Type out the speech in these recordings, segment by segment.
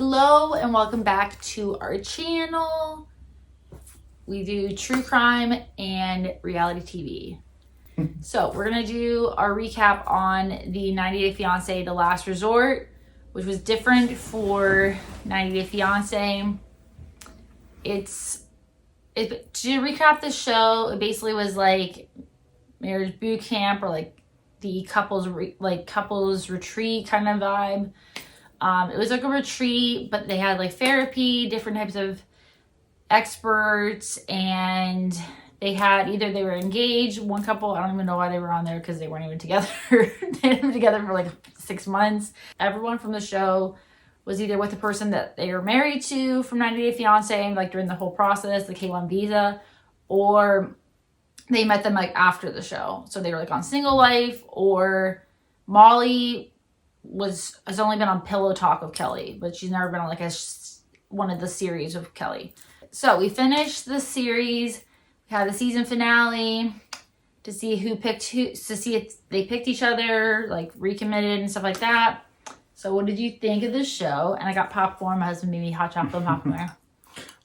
Hello and welcome back to our channel. We do true crime and reality TV. So we're going to do our recap on the 90 Day Fiancé, The Last Resort, which was different for 90 Day Fiancé. To recap the show, it basically was like marriage boot camp or like the couples retreat kind of vibe. It was like a retreat, but they had like therapy, different types of experts, and they were engaged. One couple, I don't even know why they were on there because they weren't even together. They had been together for like 6 months. Everyone from the show was either with the person that they were married to from 90 Day Fiancé, like during the whole process, the K1 visa, or they met them like after the show. So they were like on Single Life, or Molly has only been on Pillow Talk with Kelly, but she's never been on like one of the series with Kelly. So we finished the series. We had the season finale to see who picked who, to see if they picked each other, like recommitted and stuff like that. So what did you think of the show? And I got popcorn. My husband made me hot chocolate popcorn.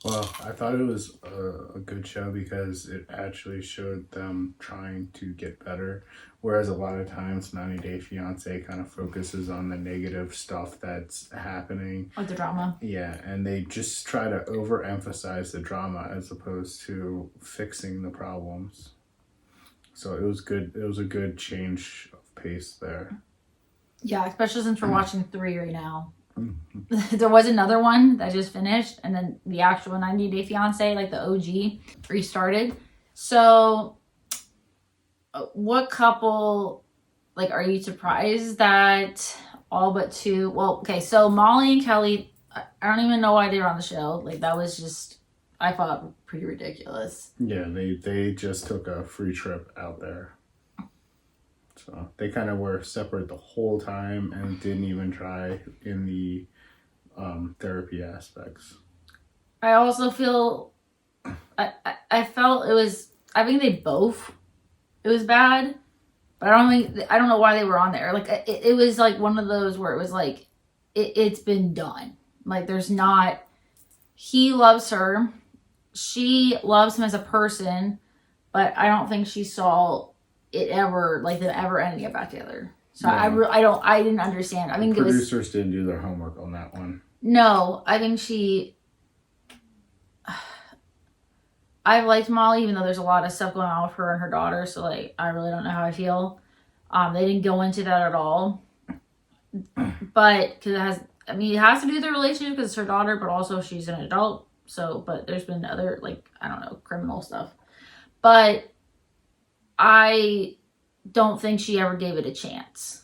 Well, I thought it was a good show because it actually showed them trying to get better. Whereas a lot of times 90 Day Fiancé kind of focuses on the negative stuff that's happening. Or the drama. Yeah, and they just try to overemphasize the drama as opposed to fixing the problems. So it was good. It was a good change of pace there. Yeah, especially since we're watching 3 right now. There was another one that just finished, and then the actual 90 Day Fiancé, like the OG, restarted. So what couple, like, are you surprised that all but 2, well, okay, so Molly and Kelly, I don't even know why they were on the show. Like, that was just, I thought, pretty ridiculous. Yeah, they just took a free trip out there. So they kind of were separate the whole time and didn't even try in the therapy aspects. I also feel, I felt it was, I think they both, it was bad, but I don't know why they were on there. Like, it was like one of those where it was like, it's been done. Like, there's not, he loves her, she loves him as a person, but I don't think she saw it ever, like, them ever ending up back together. So no. I didn't understand. I think producers didn't do their homework on that one. No, I think I liked Molly, even though there's a lot of stuff going on with her and her daughter. So, like, I really don't know how I feel. They didn't go into that at all. But, because it has to do with the relationship because it's her daughter, but also she's an adult. So, but there's been other, like, I don't know, criminal stuff. But I don't think she ever gave it a chance.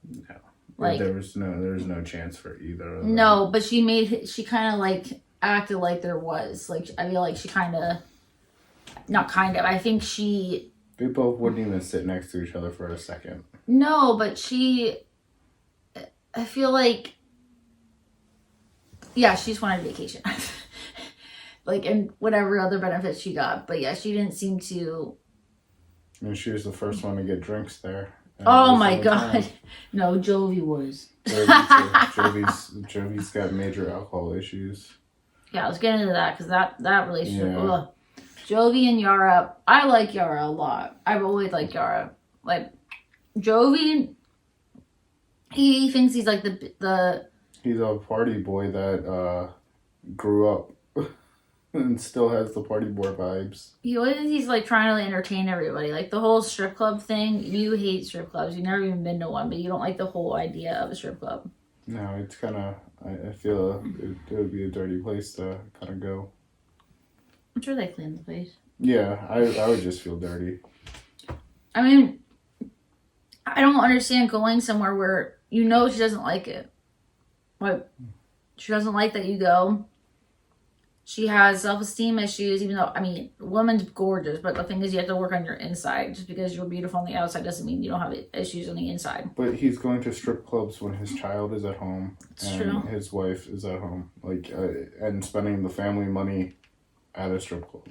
No. Like, there was no chance for either of them. No, but she kind of like acted like there was. Like, I feel like she I think they both wouldn't even sit next to each other for a second. No, but I feel like, yeah, she just wanted vacation. Like, and whatever other benefits she got. But yeah, she didn't seem to. And she was the first one to get drinks there. Oh my God. No, Jovi was. Jovi's got major alcohol issues. Yeah, let's get into that because that relationship. Yeah. Ugh. Jovi and Yara. I like Yara a lot. I've always liked Yara. Like, Jovi, he thinks he's like the he's a party boy that grew up and still has the party boy vibes. He's like trying to like, entertain everybody. Like, the whole strip club thing. You hate strip clubs. You've never even been to one, but you don't like the whole idea of a strip club. No, it's kind of, I feel it would be a dirty place to kind of go. I'm sure they clean the place. Yeah, I would just feel dirty. I mean, I don't understand going somewhere where you know she doesn't like it. Like, she doesn't like that you go. She has self-esteem issues, even though, I mean, a woman's gorgeous, but the thing is you have to work on your inside. Just because you're beautiful on the outside doesn't mean you don't have issues on the inside. But he's going to strip clubs when his child is at home. It's and true. His wife is at home. Like, and spending the family money at a strip club.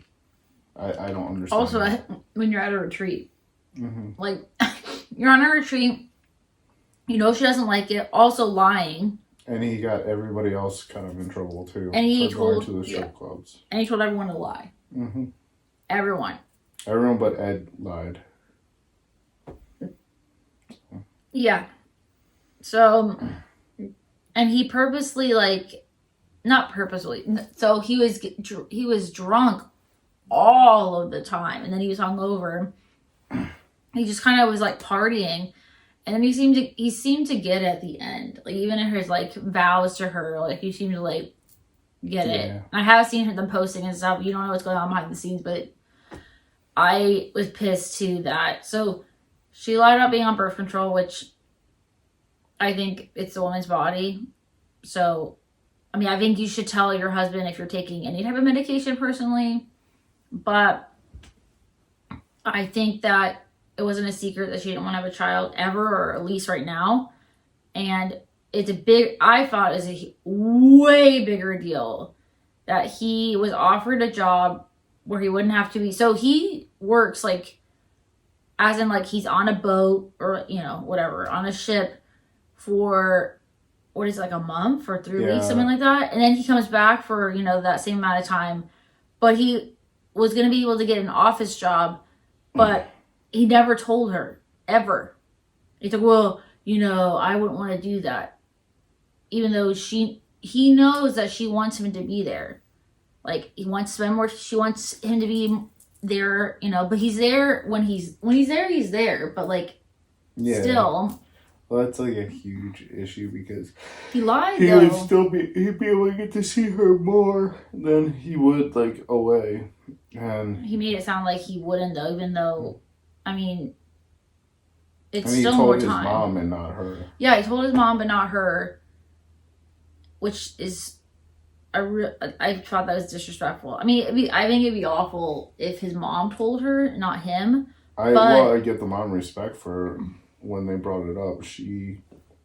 I don't understand. Also, when you're at a retreat. Mm-hmm. Like, you're on a retreat, you know she doesn't like it, also lying. And he got everybody else kind of in trouble too. And he for told going to the strip clubs. And he told everyone to lie. Mm-hmm. Everyone. Everyone but Ed lied. Yeah. So, and he purposely, like, not purposely. So he was drunk all of the time, and then he was hungover. He just kind of was like partying, and then he seemed to get it at the end. Like even in his like vows to her, like he seemed to like get it. I have seen them posting and stuff. You don't know what's going on behind the scenes, but I was pissed too that. So she lied about being on birth control, which I think it's the woman's body. So, I mean, I think you should tell your husband if you're taking any type of medication personally. But I think that it wasn't a secret that she didn't want to have a child ever, or at least right now. And I thought it was a way bigger deal that he was offered a job where he wouldn't have to be. So he works like, as in like he's on a boat or, whatever, on a ship for, what is it, like a month or 3 weeks, something like that. And then he comes back for, that same amount of time. But he was going to be able to get an office job, but he never told her, ever. He's like, well, I wouldn't want to do that. Even though he knows that she wants him to be there. Like, he wants to spend more, she wants him to be there, but he's there when he's there, he's there. But, like, still. Well, that's, like, a huge issue because he lied, he'd be able to get to see her more than he would, like, away. And he made it sound like he wouldn't, though, even though, I mean, it's still more time. He told his mom and not her. Yeah, he told his mom but not her, which is I thought that was disrespectful. I mean, I think it'd be awful if his mom told her, not him. I get the mom respect for when they brought it up. She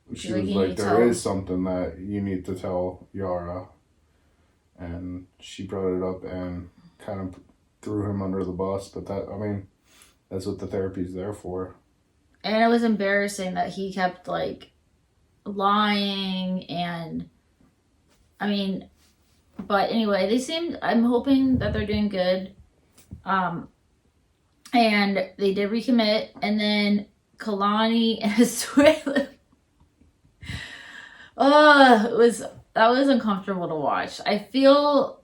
was like, there is something that you need to tell Yara, and she brought it up and kind of threw him under the bus. But that's what the therapy's there for. And it was embarrassing that he kept like lying, and I mean, but anyway, I'm hoping that they're doing good. And they did recommit, and then Kahlani and asuelu. That was uncomfortable to watch. I feel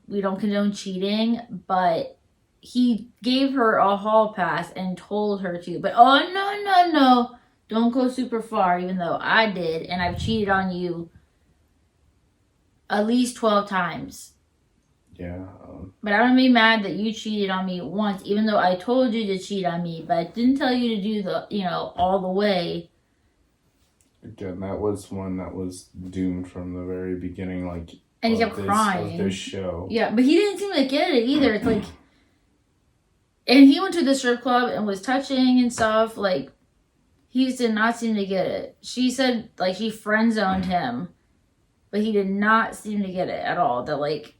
we don't condone cheating, but he gave her a hall pass and told her to. But no, don't go super far, even though I did, and I've cheated on you at least 12 times. Yeah. But I'm going to be mad that you cheated on me once, even though I told you to cheat on me, but I didn't tell you to do the, all the way. Again, that was one that was doomed from the very beginning, like, and he kept crying. Of this show. Yeah, but he didn't seem to get it either. It's like, and he went to the strip club and was touching and stuff. Like, he did not seem to get it. She said, like, she friend zoned him, but he did not seem to get it at all. That, like,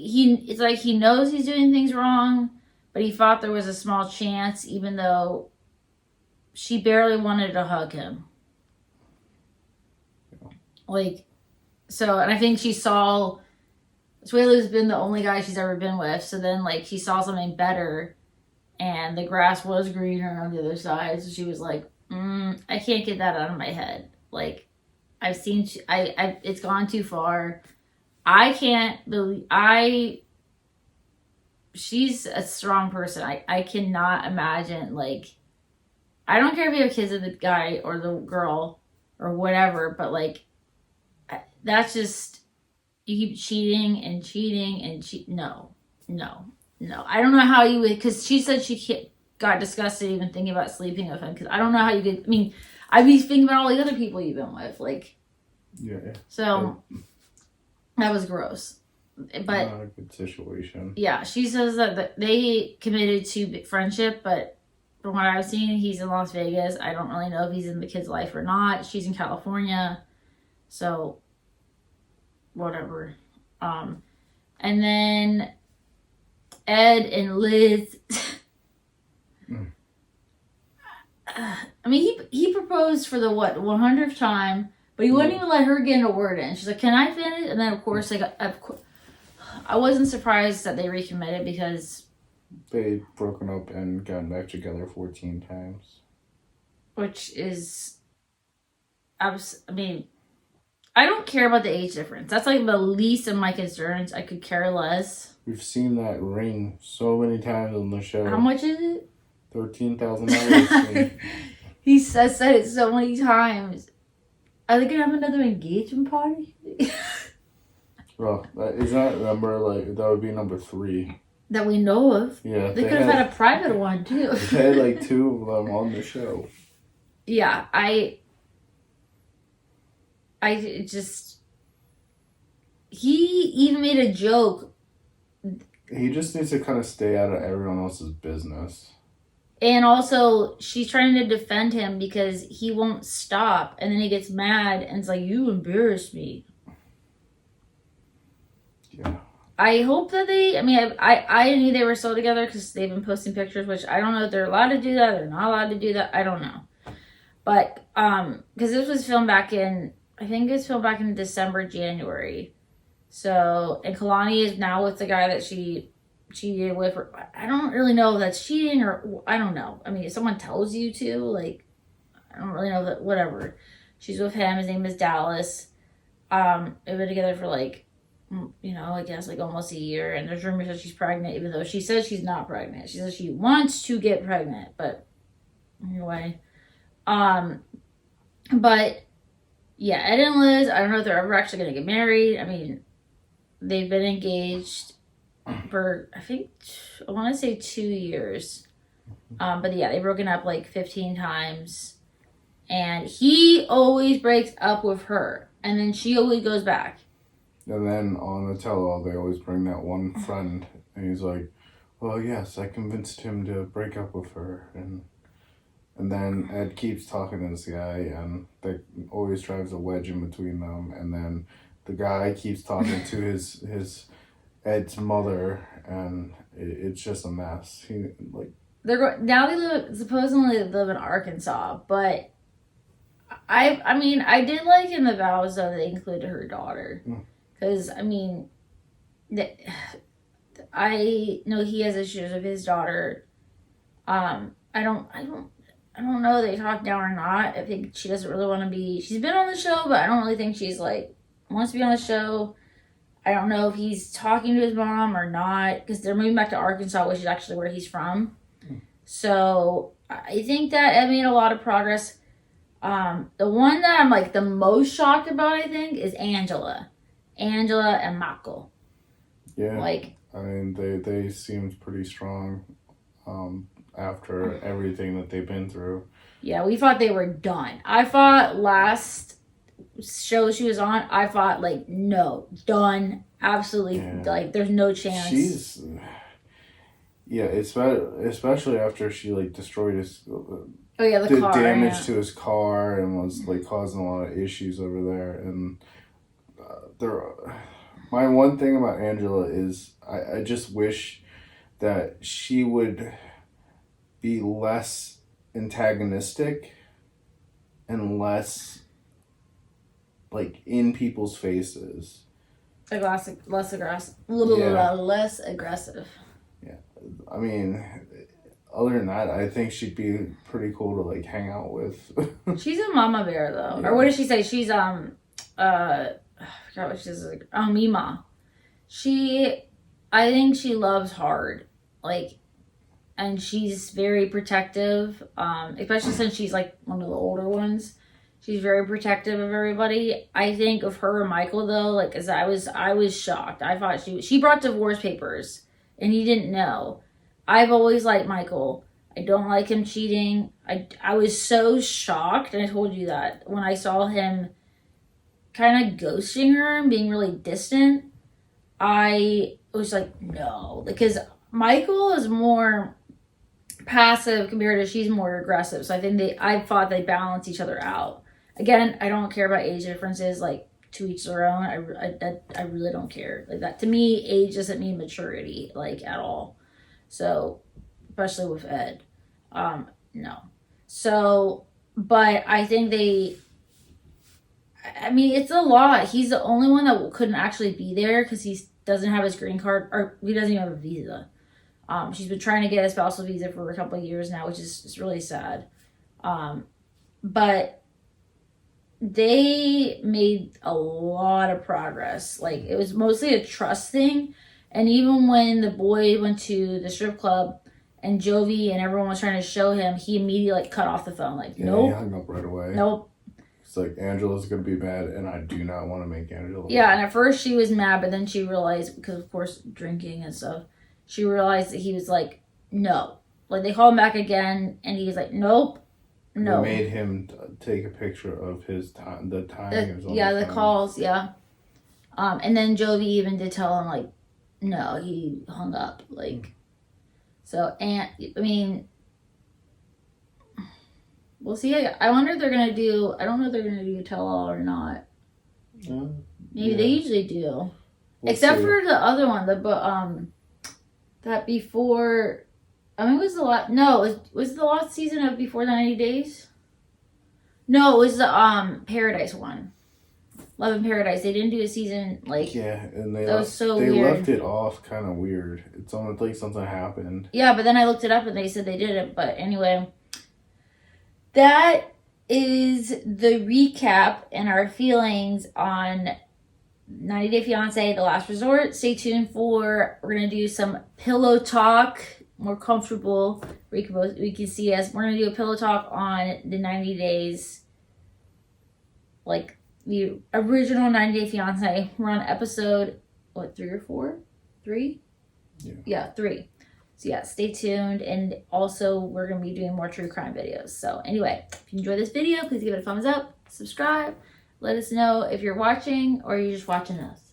it's like he knows he's doing things wrong, but he thought there was a small chance, even though she barely wanted to hug him. Like, so, and I think she saw, Asuelu's been the only guy she's ever been with, so then, like, she saw something better, and the grass was greener on the other side, so she was like, I can't get that out of my head. Like, it's gone too far. I can't believe, she's a strong person. I cannot imagine, like, I don't care if you have kids with the guy or the girl or whatever, but, like, that's just, you keep cheating and cheating and no. I don't know how you would, because she said she got disgusted even thinking about sleeping with him, because I don't know how you could, I mean, I'd be thinking about all the other people you've been with, like. Yeah. So, that was gross. But not a good situation. Yeah, she says that they committed to friendship, but from what I've seen, he's in Las Vegas. I don't really know if he's in the kid's life or not. She's in California. So, whatever. And then Ed and Liz. I mean, he proposed for the 100th time, but he wouldn't even let her get a word in. She's like, "Can I finish?" And then of course, like, I wasn't surprised that they recommitted because They'd broken up and gotten back together 14 times. which is, I mean, I don't care about the age difference. That's like the least of my concerns. I could care less. We've seen that ring so many times on the show. How much is it? $13,000. He said it so many times. Are they gonna have another engagement party? Well, is that number, like, that would be number 3. That we know of. Yeah. They could have had a private one too. They had like 2 of them on the show. Yeah, I just, he even made a joke. He just needs to kind of stay out of everyone else's business. And also, she's trying to defend him because he won't stop. And then he gets mad and it's like, you embarrassed me. Yeah. I hope that I knew they were still together because they've been posting pictures, which I don't know if they're allowed to do that. They're not allowed to do that. I don't know. But, because this was filmed back in, I think it was filmed back in December, January. So, and Kahlani is now with the guy that she cheated with. I don't really know if that's cheating or, I don't know. I mean, if someone tells you to, like, I don't really know that, whatever. She's with him. His name is Dallas. They've been together for like, you know, I guess like almost a year. And there's rumors that she's pregnant, even though she says she's not pregnant. She says she wants to get pregnant, but anyway. But yeah, Ed and Liz, I don't know if they're ever actually going to get married. I mean, they've been engaged for, I think, I want to say 2 years. But yeah, they've broken up like 15 times. And he always breaks up with her. And then she always goes back. And then on the tell-all, they always bring that one friend. And he's like, well, yes, I convinced him to break up with her. And then Ed keeps talking to this guy, and that always drives a wedge in between them. And then the guy keeps talking to his Ed's mother, and it's just a mess. They supposedly live in Arkansas, but I did like in the vows though they included her daughter, because I mean, I know he has issues with his daughter. I don't know if they talk now or not. I think she doesn't really want to be. She's been on the show, but I don't really think she's like wants to be on the show. I don't know if he's talking to his mom or not, because they're moving back to Arkansas, which is actually where he's from. So I think that Ed made a lot of progress. The one that I'm like the most shocked about, I think, is Angela and Michael. Yeah. Like, I mean, they seemed pretty strong after everything that they've been through. Yeah, we thought they were done. I thought last show she was on, I thought like, no, done. Absolutely, like there's no chance. Especially after she like destroyed his the car, damage to his car and was like causing a lot of issues over there. And my one thing about Angela is I just wish that she would be less antagonistic and less like in people's faces. Like less aggressive. Less aggressive. Yeah. I mean, other than that, I think she'd be pretty cool to like hang out with. She's a mama bear though. Yeah. Or what did she say? She's I forgot what she's like. Oh, Mima. I think she loves hard. Like, and she's very protective. Especially since she's like one of the older ones. She's very protective of everybody. I think of her and Michael though, like, as I was shocked. I thought she brought divorce papers and he didn't know. I've always liked Michael. I don't like him cheating. I was so shocked, and I told you that when I saw him kind of ghosting her and being really distant. I was like, no, because Michael is more passive compared to she's more aggressive. So I think I thought they balance each other out. Again, I don't care about age differences, like, to each their own. I really don't care. Like, that to me, age doesn't mean maturity, like, at all. So, especially with Ed. No. So, but I think I mean, it's a lot. He's the only one that couldn't actually be there because he doesn't have his green card, or he doesn't even have a visa. She's been trying to get a spousal visa for a couple of years now, which is really sad. But they made a lot of progress. Like, it was mostly a trust thing. And even when the boy went to the strip club and Jovi and everyone was trying to show him, he immediately cut off the phone. Like, nope. He hung up right away. Nope. It's like, Angela's going to be mad, and I do not want to make Angela mad. Yeah, and at first she was mad, but then she realized, because of course drinking and stuff, she realized that he was like, no. Like, they called him back again, and he was like, nope, no. They made him take a picture of his time, the time he was on the calls, yeah. And then Jovi even did tell him, like, no, he hung up, like, so, and, I mean, we'll see. I wonder if they're going to do, I don't know if they're going to do a tell-all or not. Maybe they usually do. Except for the other one, that before, I mean, was the last season of Before 90 Days? No, it was the Paradise one. Love in Paradise. They didn't do a season, like... Yeah, and they left it off kind of weird. It's almost like something happened. Yeah, but then I looked it up and they said they did it. But anyway, that is the recap and our feelings on 90 Day Fiancé, The Last Resort. Stay tuned we're going to do some pillow talk, more comfortable. We can see us. We're going to do a pillow talk on the 90 days, like the original 90 Day Fiancé. We're on episode, 3 or 4? 3? Yeah, 3. So yeah, stay tuned. And also, we're going to be doing more true crime videos. So anyway, if you enjoyed this video, please give it a thumbs up, subscribe. Let us know if you're watching or you're just watching us.